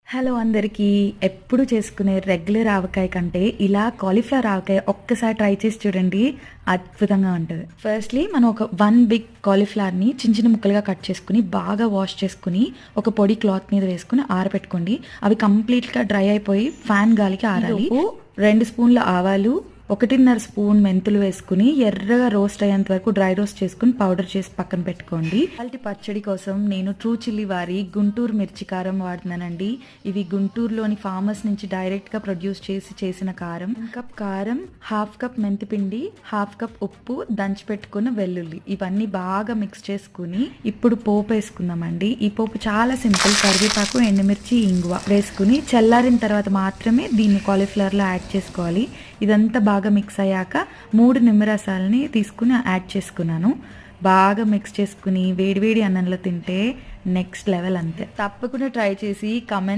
Hello అందరికీ. ఎప్పుడు చేసుకునే రెగ్యులర్ ఆవకాయ కంటే ఇలా కాలీఫ్లవర్ ఆవకాయ ఒక్కసారి ట్రై చేసి చూడండి. అద్భుతంగా ఉంటుంది. ఫస్ట్లీ మనం ఒక 1 బిగ్ కాలీఫ్లవర్ని చిన్న చిన్న ముక్కలుగా కట్ చేసుకుని బాగా వాష్ చేసుకుని ఒక పొడి క్లాత్ మీద వేసుకుని ఆరబెట్టుకోండి. అవి కంప్లీట్గా డ్రై అయిపోయి ఫ్యాన్ గాలికి ఆరాలి. 2 స్పూన్ల ఆవాలు, 1.5 స్పూన్ మెంతులు వేసుకుని ఎర్రగా రోస్ట్ అయ్యేంత వరకు డ్రై రోస్ట్ చేసుకుని పౌడర్ చేసి పక్కన పెట్టుకోండి. అలాంటి పచ్చడి కోసం నేను ట్రూ చిల్లీ వారి గుంటూరు మిర్చి కారం వాడుతున్నానండి. ఇవి గుంటూరులోని ఫార్మర్స్ నుంచి డైరెక్ట్గా ప్రొడ్యూస్ చేసిన కారం. 1 కప్ కారం, 1/2 కప్ మెంతిపిండి, 1/2 కప్ ఉప్పు, దంచి పెట్టుకున్న వెల్లుల్లి, ఇవన్నీ బాగా మిక్స్ చేసుకుని ఇప్పుడు పోపు వేసుకుందామండి. ఈ పోపు చాలా సింపుల్. కరివేపాకు, ఎండుమిర్చి, ఇంగువ వేసుకుని చల్లారిన తర్వాత మాత్రమే దీన్ని కాలీఫ్లవర్లో యాడ్ చేసుకోవాలి. ఇదంతా బాగా మిక్స్ అయ్యాక 3 నిమ్మరసాలని తీసుకుని యాడ్ చేసుకున్నాను. బాగా మిక్స్ చేసుకుని వేడివేడి అన్నంలో తింటే నెక్స్ట్ లెవెల్. అంతే. తప్పకుండా ట్రై చేసి కమెంట్